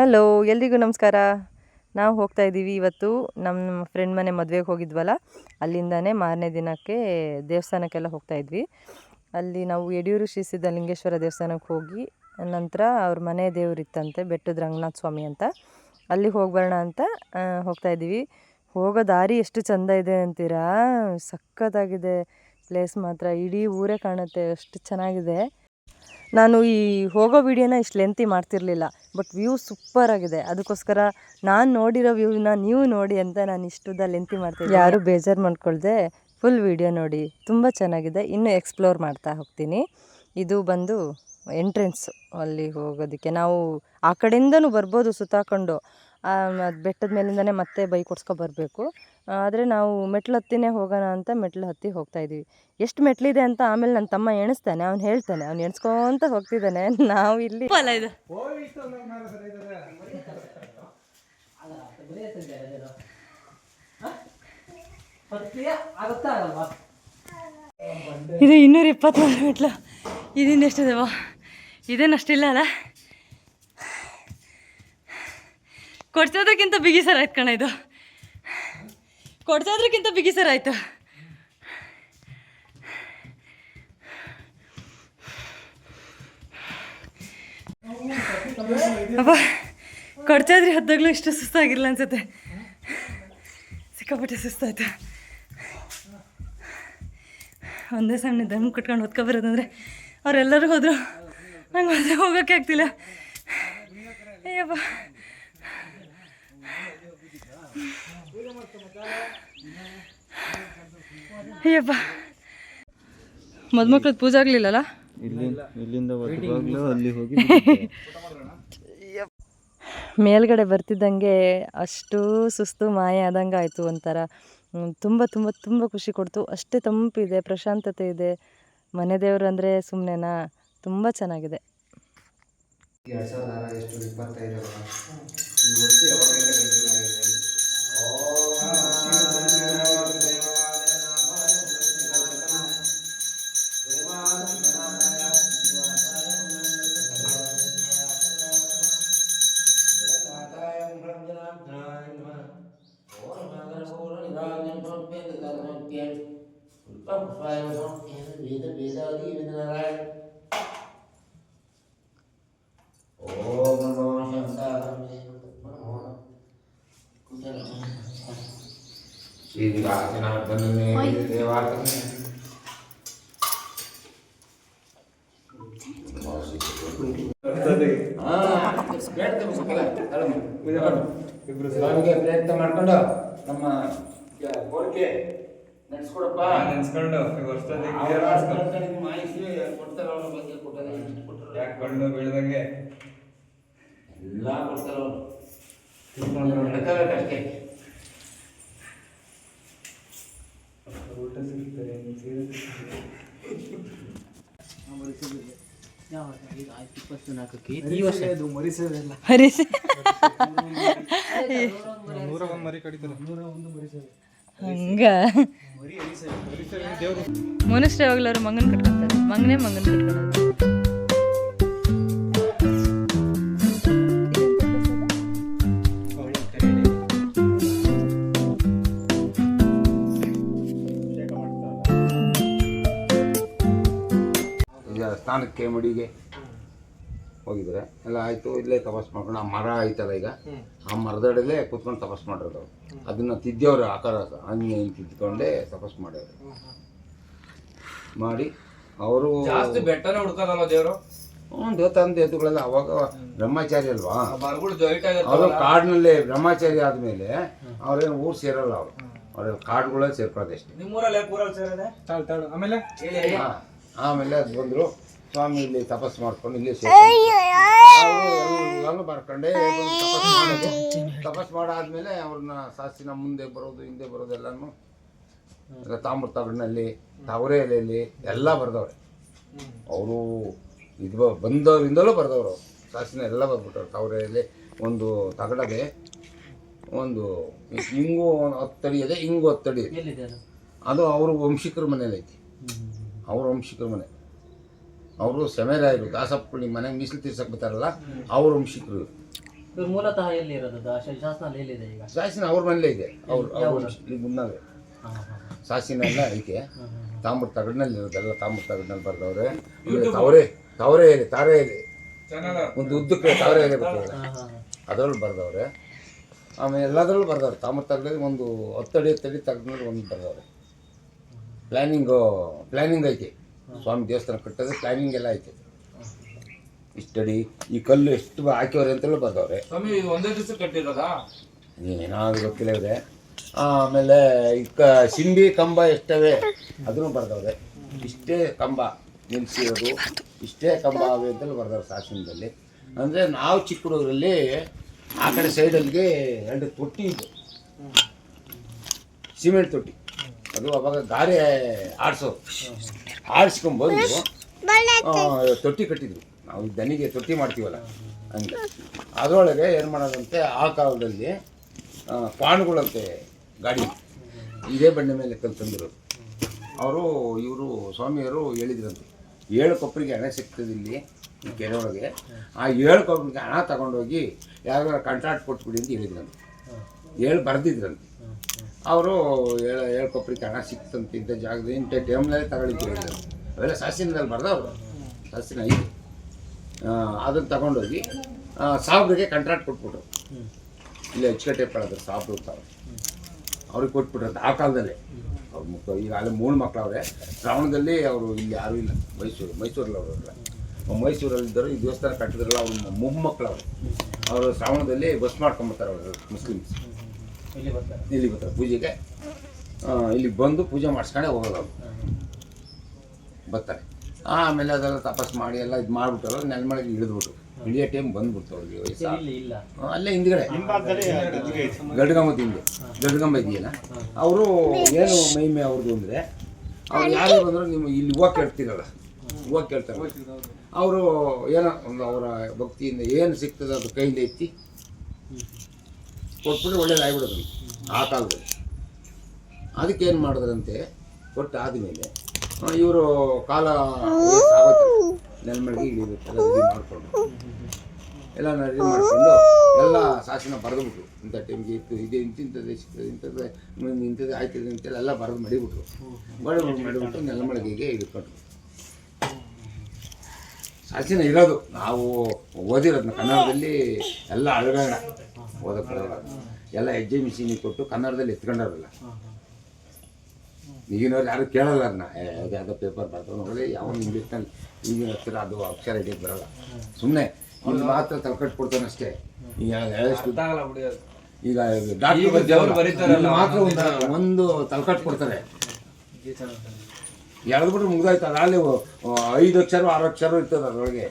Hello, ಎಲ್ರಿಗೂ ನಮಸ್ಕಾರ. ನಾವು ಹೋಗ್ತಾ ಇದ್ದೀವಿ ಇವತ್ತು ನಮ್ಮ ಫ್ರೆಂಡ್ ಮನೆ ಮದುವೆಗೆ ಹೋಗಿದ್ವಲ್ಲ, ಅಲ್ಲಿಂದನೇ ಮಾರನೇ ದಿನಕ್ಕೆ ದೇವಸ್ಥಾನಕ್ಕೆಲ್ಲ ಹೋಗ್ತಾ ಇದ್ವಿ. ಅಲ್ಲಿ ನಾವು ಯಡಿಯೂರು ಶ್ರೀ ಸಿದ್ಧಲಿಂಗೇಶ್ವರ ದೇವಸ್ಥಾನಕ್ಕೆ ಹೋಗಿ ನಂತರ ಅವ್ರ ಮನೆ ದೇವರಿತ್ತಂತೆ, ಬೆಟ್ಟದ ರಂಗನಾಥ ಸ್ವಾಮಿ ಅಂತ, ಅಲ್ಲಿಗೆ ಹೋಗಿ ಬರೋಣ ಅಂತ ಹೋಗ್ತಾ ಇದ್ದೀವಿ. ಹೋಗೋ ದಾರಿ ಎಷ್ಟು ಚೆಂದ ಇದೆ ಅಂತೀರಾ, ಸಖತ್ತಾಗಿದೆ ಪ್ಲೇಸ್ ಮಾತ್ರ. ಇಡೀ ಊರೇ ಕಾಣುತ್ತೆ, ಅಷ್ಟು ಚೆನ್ನಾಗಿದೆ. ನಾನು ಈ ಹೋಗೋ ವಿಡಿಯೋನ ಇಷ್ಟು ಲೆಂತಿ ಮಾಡ್ತಿರಲಿಲ್ಲ, ಬಟ್ ವ್ಯೂ ಸೂಪರ್ ಆಗಿದೆ. ಅದಕ್ಕೋಸ್ಕರ ನಾನು ನೋಡಿರೋ ವ್ಯೂನ ನೀವು ನೋಡಿ ಅಂತ ನಾನು ಇಷ್ಟುದ ಲೆಂತಿ ಮಾಡ್ತೀನಿ. ಯಾರು ಬೇಜಾರು ಮಾಡ್ಕೊಳ್ದೆ ಫುಲ್ ವಿಡಿಯೋ ನೋಡಿ, ತುಂಬ ಚೆನ್ನಾಗಿದೆ. ಇನ್ನೂ ಎಕ್ಸ್ಪ್ಲೋರ್ ಮಾಡ್ತಾ ಹೋಗ್ತೀನಿ. ಇದು ಬಂದು ಎಂಟ್ರೆನ್ಸ್ ಅಲ್ಲಿ ಹೋಗೋದಕ್ಕೆ. ನಾವು ಆ ಕಡೆಯಿಂದನೂ ಬರ್ಬೋದು ಸುತ್ತಾಕೊಂಡು, ಬೆಟ್ಟದ ಮೇಲಿಂದನೇ ಮತ್ತೆ ಬೈಕ್ ಓಡಿಸ್ಕೊ ಬರಬೇಕು. ಆದರೆ ನಾವು ಮೆಟ್ಲು ಹತ್ತಿನೇ ಹೋಗೋಣ ಅಂತ ಮೆಟ್ಲು ಹತ್ತಿ ಹೋಗ್ತಾ ಇದ್ದೀವಿ. ಎಷ್ಟು ಮೆಟ್ಲಿದೆ ಅಂತ ಆಮೇಲೆ ನನ್ನ ತಮ್ಮ ಎಣಿಸ್ತಾನೆ, ಅವ್ನು ಹೇಳ್ತಾನೆ, ಅವ್ನು ಎಣಿಸ್ಕೊಂತ ಹೋಗ್ತಿದ್ದಾನೆ. ನಾವು ಇಲ್ಲಿ ಇದು 224 ಮೆಟ್ಲು. ಇದರಿಂದ ಎಷ್ಟಿದೆವಾ? ಇದೇನಷ್ಟಿಲ್ಲ ಅಲ್ಲ, ಕೊಡ್ಸೋದಕ್ಕಿಂತ ಬಿಗಿ ಸರ್ ಆಯ್ತು ಕಣ. ಇದು ಕೊಡ್ಸೋದ್ರಕ್ಕಿಂತ ಬಿಗಿ ಸರ್ ಆಯಿತು. ಅಪ್ಪ, ಕೊಡ್ಸಾದ್ರಿ ಹದ್ದಾಗಲೂ ಇಷ್ಟು ಸುಸ್ತಾಗಿರಲ್ಲ ಅನ್ಸುತ್ತೆ. ಸಿಕ್ಕಾಪಟ್ಟೆ ಸುಸ್ತಾಯ್ತು. ಒಂದೇ ಸಮಯ ದಮ್ ಕಟ್ಕೊಂಡು ಹೊತ್ಕೊಬರೋದಂದರೆ ಅವರೆಲ್ಲರೂ ಹೋದರು, ನಂಗೆ ಮತ್ತೆ ಹೋಗೋಕ್ಕೆ ಆಗ್ತಿಲ್ಲ. ಅಯ್ಯಪ್ಪ, ಅಯ್ಯಪ್ಪ, ಮದುಮಕ್ಳದ್ದು ಪೂಜೆ ಆಗಲಿಲ್ಲಲ್ಲ. ಮೇಲ್ಗಡೆ ಬರ್ತಿದ್ದಂಗೆ ಅಷ್ಟು ಸುಸ್ತು ಮಾಯ ಆದಂಗೆ ಆಯಿತು. ಒಂಥರ ತುಂಬ ತುಂಬ ತುಂಬ ಖುಷಿ ಕೊಡ್ತು. ಅಷ್ಟೇ ತಂಪಿದೆ, ಪ್ರಶಾಂತತೆ ಇದೆ. ಮನೆ ದೇವರು ಅಂದರೆ ಸುಮ್ಮನೆನಾ, ತುಂಬ ಚೆನ್ನಾಗಿದೆ. ಪ್ರಯತ್ನ ಮಾಡ್ಕೊಂಡು ನಮ್ಮ ಕೋರಿಕೆ ನೆನೆಸ್ಕೊಡಪ್ಪ, ನೆನೆಸ್ಕೊಂಡು ಯಾಕೆ ಕಣ್ಣು ಬೀಳ್ದಂಗೆ ಎಲ್ಲ ಕೊಡ್ತಾರ ಅಷ್ಟೇ. ಊಟ ಸಿಗ್ತಾರೆ ಹಂಗ ಮನುಷ್ಯ ಯಾವಾಗ್ಲಾರು ಮಂಗನ್ ಕಟ್ಕೊತಾರೆ, ಮಂಗನೇ ಮಂಗನ್ ಕಟ್ಕೊಳ್ಳೋದು. ಸ್ಥಾನಕ್ಕೆ ಮಡಿಗೆ ಹೋಗಿದ್ರೆ ಎಲ್ಲ ಆಯಿತು. ಇಲ್ಲೇ ತಪಸ್ ಮಾಡ್ಕೊಂಡು ಆ ಮರ ಐತಲ್ಲ, ಈಗ ಆ ಮರದಡಲ್ಲೇ ಕೂತ್ಕೊಂಡು ತಪಸ್ ಮಾಡಿರೋದು. ಅದನ್ನು ತಿದ್ದವ್ರು ಆಕಾರ ಆಂಜನೇಯ ತಿದ್ದುಕೊಂಡೇ ತಪಸ್ ಮಾಡ್ಯಾರ. ಮಾಡಿ ಅವರು ಜಾಸ್ತಿ ಬೆಟ್ಟನ ಹುಡ್ಕೋದಲ್ಲ ದೇವರು. ದೇವತಾಂತ ಎತ್ತುಗಳೆಲ್ಲ ಅವಾಗ ಬ್ರಹ್ಮಚಾರಿ ಅಲ್ವಾ, ಅವರು ಕಾಡಿನಲ್ಲೇ ಬ್ರಹ್ಮಚಾರಿ ಆದಮೇಲೆ ಅವ್ರೇನು ಊರು ಸೇರಲ್ಲ. ಅವ್ರೆಲ್ಲ ಕಾಡುಗಳೇ ಸೇರ್ಕೊಳ್ಳೋದು ಅಷ್ಟೇ. ನಿಮ್ಮೂರಲ್ಲಿ ಊರಲ್ಲಿ ಸೇರಿದೆ ಆಮೇಲೆ ಅದು ಬಂದರು ಸ್ವಾಮಿ ಇಲ್ಲಿ ತಪಸ್ ಮಾಡ್ಕೊಂಡು ಇಲ್ಲಿ ಎಲ್ಲಾನು ಬರ್ಕೊಂಡೆ ತಪಸ್ ಮಾಡಾದ್ಮೇಲೆ ಅವ್ರನ್ನ ಸಾಸಿನ ಮುಂದೆ ಬರೋದು ಹಿಂದೆ ಬರೋದು ಎಲ್ಲಾನು ತಾಮ್ರ ತಗಡಿನಲ್ಲಿ ತವರೆ ಎಲೆಯಲ್ಲಿ ಎಲ್ಲ ಬರ್ದವ್ರೆ. ಅವರು ಇದು ಬಂದವರಿಂದಲೂ ಬರ್ದವ್ರು. ಸಾಸಿನ ಎಲ್ಲ ಬರ್ಬಿಟ್ಟವ್ರು. ತವರೆ ಎಲೆ ಒಂದು ತಗಡದೆ, ಒಂದು ಹಿಂಗು 10 ಅಡಿ ಇದೆ, ಹಿಂಗು 10 ಅಡಿ ಇದೆ. ಅದು ಅವರು ವಂಶಿಕರ ಮನೇಲಿ ಐತಿ. ಅವ್ರ ವಂಶಿಕರ ಮನೆ. ಅವರು ಸೆಮೆರಾಯರು ದಾಸಪ್ಪಳಿ ಮನೆಗೆ ಮೀಸಲು ತೀರ್ಸಕ್ಕೆ ಬರ್ತಾರಲ್ಲ, ಅವ್ರ ವಂಶಿಕರು. ಇವ್ರು ಮೂಲತಃ ಎಲ್ಲಿ ಇರೋದು ಶಾಸನ ಎಲ್ಲಿದೆ ಈಗ? ಶಾಸನ ಅವ್ರ ಮನೇಲೇ ಇದೆ. ಅವ್ರು ಇಲ್ಲಿ ಮುನ್ನಾಗೆ ಶಾಸನ ಎಲ್ಲ ಐತೆ. ತಾಮ್ರ ತಗಡಿನಲ್ಲಿ ಇರೋದೆಲ್ಲ ತಾಮ್ರ ತಗಡಿನಲ್ಲಿ ಬರ್ದವ್ರೆ. ಆಮೇಲೆ ತಾವರೆ ಎಲೆ ತಾರೆ ಎಲೆ ಒಂದು ಉದ್ದಕ್ಕೆ ತಾವರೆ ಎಲೆ ಬರ್ತದೆ, ಅದರಲ್ಲೂ ಬರ್ದವ್ರೆ. ಆಮೇಲೆ ಎಲ್ಲದರಲ್ಲೂ ಬರ್ದವ್ರೆ. ತಾಮ್ರ ತಗಡಲ್ಲಿ ಒಂದು 10 ಅಡಿ ತಗಡಿನಲ್ಲಿ ಒಂದು ಬರ್ದವ್ರೆ. ಪ್ಲ್ಯಾನಿಂಗ್ ಐತೆ. ಸ್ವಾಮಿ ದೇವಸ್ಥಾನ ಕಟ್ಟೋದು ಪ್ಲ್ಯಾನಿಂಗ್ ಎಲ್ಲ ಐತೆ. ಇಷ್ಟಡಿ ಈ ಕಲ್ಲು ಎಷ್ಟು ಹಾಕಿವ್ರೆ ಅಂತೇಳಿ ಬರ್ದವ್ರೆ. ಸ್ವಾಮಿ ಒಂದೇ ದಿವಸ ಕಟ್ಟಿರೋದಾ? ಏನಾದ್ರು ಗೊತ್ತಿಲ್ಲ ಇದೆ. ಆಮೇಲೆ ಈ ಸಿಂಬಿ ಕಂಬ ಎಷ್ಟವೆ ಅದನ್ನು ಬರ್ದವ್ರೆ. ಇಷ್ಟೇ ಕಂಬ ನಿಲ್ಸಿರೋದು, ಇಷ್ಟೇ ಕಂಬ ಅವೆ ಅಂತೇಳಿ ಬರ್ದವ್ರೆ ಶಾಸನದಲ್ಲಿ. ಅಂದರೆ ನಾವು ಚಿಕ್ಕ ಹುಡುಗರಲ್ಲಿ ಆ ಕಡೆ ಸೈಡಲ್ಲಿಗೆ 2 ತೊಟ್ಟಿ ಇತ್ತು, ಸಿಮೆಂಟ್ ತೊಟ್ಟಿ. ಅದು ಅವಾಗ ಗಾರೆ ಆಡಿಸ್ಕೊಂಡ್ಬಂದು ತೊಟ್ಟಿ ಕಟ್ಟಿದ್ರು. ನಾವು ದನಿಗೆ ತೊಟ್ಟಿ ಮಾಡ್ತೀವಲ್ಲ ಹಂಗೆ. ಅದರೊಳಗೆ ಏನು ಮಾಡೋದಂತೆ, ಆ ಕಾಲದಲ್ಲಿ ಕ್ವಾಣ್ಗಳಂತೆ ಗಾಡಿ ಇದೇ ಬಂಡೆ ಮೇಲೆ ತಂದಿರೋದು. ಇವರು ಸ್ವಾಮಿಯವರು ಹೇಳಿದ್ರಂತೆ, 7 ಕೊಪ್ಪರಿಗೆ ಹಣ ಸಿಗ್ತದೆ ಇಲ್ಲಿ ಈ ಕೆರೆ ಒಳಗೆ. ಆ 7 ಕೊಪ್ಪರಿಗೆ ಹಣ ತಗೊಂಡೋಗಿ ಯಾವ್ದಾರ ಕಾಂಟ್ರಾಕ್ಟ್ ಕೊಟ್ಬಿಡಿ ಅಂತ ಹೇಳಿದ್ರಂತೆ. ಬರ್ದಿದ್ರಂತೆ. ಅವರು 7 ಕೊಪ್ಪರಿಗೆ ಹಣ ಸಿಕ್ತಂತ ಇಂಥ ಜಾಗದ ಇಂಥ ಟೈಮ್ನಲ್ಲಿ ತಗೊಳ್ಳಿಕ್ಕೆ ಹೇಳಿದ್ರು. ಅವೆಲ್ಲ ಶಾಸನದಲ್ಲಿ ಬರ್ದವ್ರು, ಶಾಸನ ಐತೆ. ಅದನ್ನು ತಗೊಂಡೋಗಿ ಸಾಬ್ರಿಗೆ ಕಾಂಟ್ರಾಕ್ಟ್ ಕೊಟ್ಬಿಟ್ರು. ಇಲ್ಲಿ ಅಚ್ಚುಕಟ್ಟೆ ಪಡೆದ್ರು ಸಾಬ್ರು ತಾವು ಅವ್ರಿಗೆ ಕೊಟ್ಬಿಟ್ರಂತ ಆ ಕಾಲದಲ್ಲೇ. ಅವ್ರ ಮಕ್ಕಳು ಈಗ ಅಲ್ಲಿ 3 ಮಕ್ಕಳವ್ರೆ. ಶ್ರಾವಣದಲ್ಲಿ ಅವರು ಇಲ್ಲಿ ಯಾರೂ ಇಲ್ಲ, ಮೈಸೂರಲ್ಲಿ ಅವರಲ್ಲ. ಮೈಸೂರಲ್ಲಿದ್ದರು ಈ ದೇವಸ್ಥಾನ ಕಟ್ಟಿದ್ರಲ್ಲ, ಅವ್ರ ಮೊಮ್ಮಕ್ಕಳವ್ರೆ. ಅವರು ಶ್ರಾವಣದಲ್ಲಿ ಬಸ್ ಮಾಡ್ಕೊಂಬರ್ತಾರೆ. ಅವರು ಮುಸ್ಲಿಮ್ಸ್ ಇಲ್ಲಿ ಬರ್ತಾರೆ ಪೂಜೆಗೆ. ಇಲ್ಲಿಗೆ ಬಂದು ಪೂಜೆ ಮಾಡಿಸ್ಕೊಂಡೆ ಹೋಗೋದು ಅವರು ಬರ್ತಾರೆ. ಆಮೇಲೆ ಅದೆಲ್ಲ ತಪಾಸ್ ಮಾಡಿ ಎಲ್ಲ ಇದು ಮಾಡಿಬಿಟ್ಟಲ್ಲ, ನೆಲಮಳೆಗೆ ಇಳಿದ್ಬಿಟ್ರು. ಇಳಿಯೋ ಟೈಮ್ ಬಂದ್ಬಿಡ್ತು ಅವ್ರಿಗೆ. ಅಲ್ಲೇ ಹಿಂದ್ಗಡೆ ಗಡ್ಗಂಬದ ಹಿಂದೆ ಗಡ್ಗಂಬ ಇದೆಯಲ್ಲ, ಅವರು ಏನು ಮಹಿಮೆ ಅವ್ರದ್ದು ಅಂದರೆ, ಅವ್ರು ಯಾರೇ ಬಂದರೂ ನೀವು ಇಲ್ಲಿ ಹೂವು ಕೇಳ್ತೀರಲ್ಲ, ಹೂವು ಕೇಳ್ತಾರೆ. ಅವರು ಏನೋ ಒಂದು ಅವರ ಭಕ್ತಿಯಿಂದ ಏನು ಸಿಗ್ತದೆ ಅದು ಕೈಯಿಂದ ಎತ್ತಿ ಕೊಟ್ಬಿಟ್ಟು ಒಳ್ಳೇದಾಗ್ಬಿಡೋದು ಆ ಕಾಲದಲ್ಲಿ. ಅದಕ್ಕೆ ಏನು ಮಾಡಿದ್ರಂತೆ, ಕೊಟ್ಟು ಆದಮೇಲೆ ಇವರು ಕಾಲ ನೆಲಮಳೆಗೆ ಇಳಿಬೇಕೆಲ್ಲ ರೆಡಿ ಮಾಡಿಕೊಂಡು ಎಲ್ಲ ಶಾಸನ ಬರೆದುಬಿಟ್ರು. ಇಂಥ ಟೈಮ್ಗೆ ಇತ್ತು, ಇದೆ ಇಂಥದ್ದೇ ಸಿಗ್ತದೆ, ಇಂಥದ್ದೇ ಆಯ್ತದೆ ಅಂತೆಲ್ಲ ಎಲ್ಲ ಬರೆದು ಮಡಿಬಿಟ್ರು. ಮಡಿಬಿಟ್ಟು ನೆಲಮಳೆಗೆ ಹಿಡ್ಕೊಂಡ್ರು. ಶಾಸನ ಇರೋದು ನಾವು ಓದಿರೋದನ್ನ ಕನ್ನಡದಲ್ಲಿ ಎಲ್ಲ ಅಳಗಣ ಓದಕ್ಕೆ ಎಲ್ಲ ಹೆಜ್ಜೆ ಮಿಷಿನಿಗೆ ಕೊಟ್ಟು ಕನ್ನಡದಲ್ಲಿ ಎತ್ಕೊಂಡವ್ರಲ್ಲ. ಈಗಿನವ್ರು ಯಾರು ಕೇಳಲ್ಲ ಅದನ್ನ. ಯಾವುದೋ ಪೇಪರ್ ಬರ್ತಾವೆ ನೋಡ್ರಿ, ಯಾವ ಇಂಗ್ಲೀಷ್ನಲ್ಲಿ ಈಗಿನ ಹತ್ತಿರ ಅದು ಅಕ್ಷರ ಹಿಡಿಯೋಕ್ಕೆ ಬರೋಲ್ಲ. ಸುಮ್ಮನೆ ಇಲ್ಲಿ ಮಾತ್ರ ತಲೆಕಟ್ಕೊಡ್ತಾನೆ ಅಷ್ಟೇ. ಈಗ ಡಾಕ್ಟರ್ ಮಾತ್ರ ಒಂದು ತಲೆಕಟ್ಟು ಕೊಡ್ತಾರೆ, ಎಳೆದ್ಬಿಟ್ರೆ ಮುಗ್ದಾಯ್ತು. ಅದು ಅಲ್ಲಿ 5 ಅಕ್ಷರ 6 ಅಕ್ಷರ ಇರ್ತದೆ ಅದರೊಳಗೆ.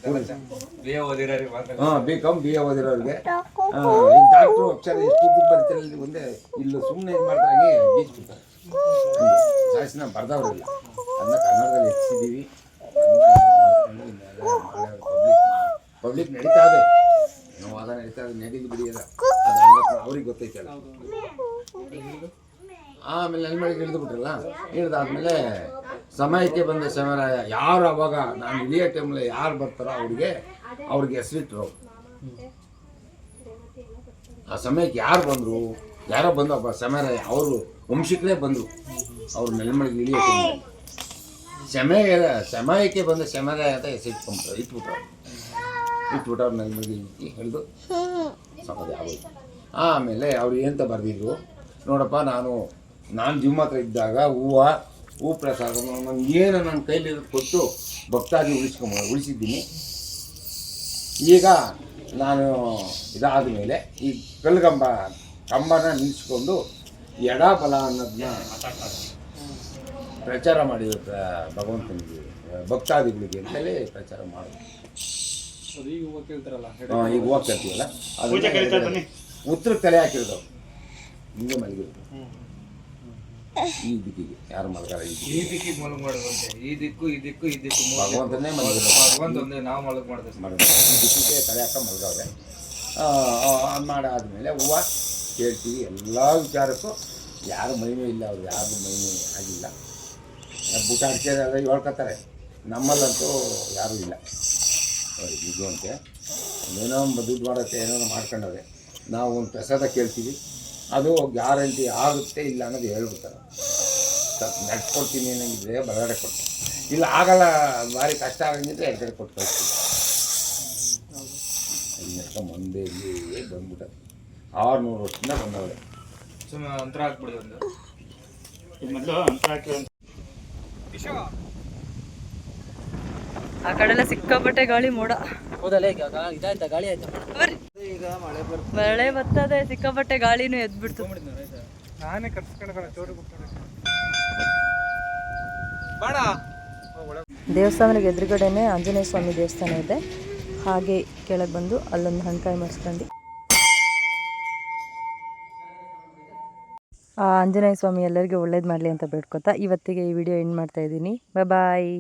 BCom BA ಓದಿರೋರಿಗೆ ಡಾಕ್ಟ್ರು ಅಕ್ಷರ ಎಷ್ಟು ಬರೀತಾರೆ ಇಲ್ಲಿ ಒಂದೇ. ಇಲ್ಲಿ ಸುಮ್ಮನೆ ಇದು ಮಾಡ್ತಾರೆ, ಬೀಚ್ಬಿಡ್ತಾರೆ. ಶಾಸನ ಬರ್ದವ್ರಿಲ್ಲ, ಅದನ್ನ ಕನ್ನಡದಲ್ಲಿ ಹೆಚ್ಚಿದ್ದೀವಿ. ಪಬ್ಲಿಕ್ ನಡೀತಾ ಇದೆ, ನಾವು ವಾದ ನಡೀತಾ ಇದೆ, ನಡೀದು ಬಿಡಿಯಲ್ಲ, ಅದು ಅವ್ರಿಗೆ ಗೊತ್ತೈತಲ್ಲ. ಆಮೇಲೆ ನೆಲಮಳೆಗೆ ಇಳಿದು ಬಿಟ್ರಲ್ಲ, ಇಳಿದಾದ್ಮೇಲೆ ಸಮಯಕ್ಕೆ ಬಂದ ಸಮರಾಯ ಯಾರು ಅವಾಗ ನಾನು ಇಳಿಯೋ ಟೈಮಲ್ಲಿ ಯಾರು ಬರ್ತಾರೋ ಅವ್ರಿಗೆ ಹೆಸರಿಟ್ರು. ಆ ಸಮಯಕ್ಕೆ ಯಾರು ಬಂದರು, ಯಾರೋ ಬಂದು ಒಬ್ಬ ಸಮರಾಯ ಅವರು ವಂಶಿಕರೇ ಬಂದರು. ಅವ್ರು ನೆಲಮಳೆಗೆ ಇಳಿಯೋ ಟೈಮಲ್ಲಿ ಸಮಯಕ್ಕೆ ಬಂದ ಸಮರಾಯ ಅಂತ ಇಟ್ಬಿಟ್ರು ಅವ್ರು ನೆಲಮಳೆಗೆ ಹಿಡಿದು ಸಮಾಧಿ ಆಗೋಯ್ತು. ಆಮೇಲೆ ಅವ್ರು ಏನಂತ ಬರೆದಿದ್ರು ನೋಡಪ್ಪ, ನಾನು ಜೀವ ಮಾತ್ರ ಇದ್ದಾಗ ಹೂ ಪ್ರಸಾದ ನನಗೇನು ನನ್ನ ಕೈಲಿ ಕೊಟ್ಟು ಭಕ್ತಾಗಿ ಉಳಿಸಿದ್ದೀನಿ. ಈಗ ನಾನು ಇದಾದ ಮೇಲೆ ಈ ಕಂಬನ ನಿಲ್ಲಿಸ್ಕೊಂಡು ಎಡಬಲ ಅನ್ನೋದನ್ನ ಪ್ರಚಾರ ಮಾಡಿದ್ರು ಭಗವಂತನಿಗೆ, ಭಕ್ತಾದಿಗಳಿಗೆ ಅಂತಲೇ ಪ್ರಚಾರ ಮಾಡೋದು. ಈಗ ಹೂವು ಕೇಳ್ತೀವಲ್ಲ, ಅದು ಉತ್ತರಕ್ಕೆ ತಲೆ ಹಾಕಿರೋದು ಹಿಂಗೆ ಮಲಗಿರೋದು. ಈ ದಿಕ್ಕಿಗೆ ಯಾರು ಮಲಗಾರ, ಈ ದಿಕ್ಕಿಗೆ ಮಲಗ್ ಮಾಡೋದಂತೆ. ಈ ದಿಕ್ಕು ಭಗವಂತನೇ ಮಲಗಿರೋ, ಭಗವಂತಂದ್ರೆ ನಾವು ಮಲಗ್ ಮಾಡ್ತೀವಿ. ಈ ದಿಕ್ಕಿಗೆ ತಲೆ ಹಾಕ ಮಲಗವ್ರೆ. ಮಾಡಾದ್ಮೇಲೆ ಹೂವು ಕೇಳ್ತೀವಿ. ಎಲ್ಲ ವಿಚಾರಕ್ಕೂ ಯಾರು ಮಹಿಮೆ ಇಲ್ಲ, ಅವ್ರು ಯಾರಿಗೂ ಮಹಿಮೆ ಆಗಿಲ್ಲ. ಬುಟ್ಟ ಅಡಿಕೆ ಹೇಳ್ಕೊತಾರೆ, ನಮ್ಮಲ್ಲಂತೂ ಯಾರೂ ಇಲ್ಲ. ಇದು ಅಂತೆ ಏನೋ ದುಡ್ಡು ಮಾಡೋಕ್ಕೆ ಏನೋ ಮಾಡ್ಕೊಂಡವ್ರೆ. ನಾವು ಒಂದು ಪ್ರಸಾದ ಕೇಳ್ತೀವಿ, ಅದು ಗ್ಯಾರಂಟಿ ಆಗುತ್ತೆ ಇಲ್ಲ ಅನ್ನೋದು ಹೇಳ್ಬಿಡ್ತಾರೆ. ಸ್ವಲ್ಪ ನಡ್ಸ್ಕೊಡ್ತೀನಿ ಅನ್ನಂಗಿದ್ರೆ ಬರಗಡೆ ಕೊಡ್ತೀನಿ, ಇಲ್ಲ ಆಗಲ್ಲ ಭಾರಿ ಕಷ್ಟ ಆಗಂಗಿದ್ರೆ ಎರಡು ಕಡೆ ಕೊಟ್ಟು ಕಳಿಸ್ತೀವಿ. ಮುಂದೆ ಇಲ್ಲಿ ಬಂದ್ಬಿಟ್ಟ 600 ವರ್ಷದಿಂದ ಬಂದವ್ರೆ. ಸುಮ್ಮನೆ ಅಂತರ ಹಾಕ್ಬಿಡಿ ಒಂದು. ಆ ಕಡೆಲ್ಲ ಸಿಕ್ಕಾಪಟ್ಟೆ ಗಾಳಿ ಮೋಡ. ಹೌದಲ್ಲ ಈಗ ಇದಾಯ್ತಾ ಗಾಳಿ ಆಯ್ತಾ? ಈಗ ಮಳೆ ಮಳೆ ಬರ್ತದೆ, ಸಿಕ್ಕಾಪಟ್ಟೆ ಗಾಳಿನೂ ಎದ್ಬಿಡ್ತು. ನಾನೇ ದೇವಸ್ಥಾನದ ಎದುರುಗಡೆನೆ ಆಂಜನೇಯ ಸ್ವಾಮಿ ದೇವಸ್ಥಾನ ಇದೆ. ಹಾಗೆ ಕೆಳಗೆ ಬಂದು ಅಲ್ಲೊಂದು ಹಣ್ಕಾಯಿ ಮಾಡಿಸ್ಕೊಂಡು ಆ ಆಂಜನೇಯ ಸ್ವಾಮಿ ಎಲ್ಲರಿಗೂ ಒಳ್ಳೇದು ಮಾಡಲಿ ಅಂತ ಬೇಡ್ಕೊತಾ ಇವತ್ತಿಗೆ ಈ ವಿಡಿಯೋ ಎಂಡ್ ಮಾಡ್ತಾ ಇದ್ದೀನಿ. ಬಾಯ್.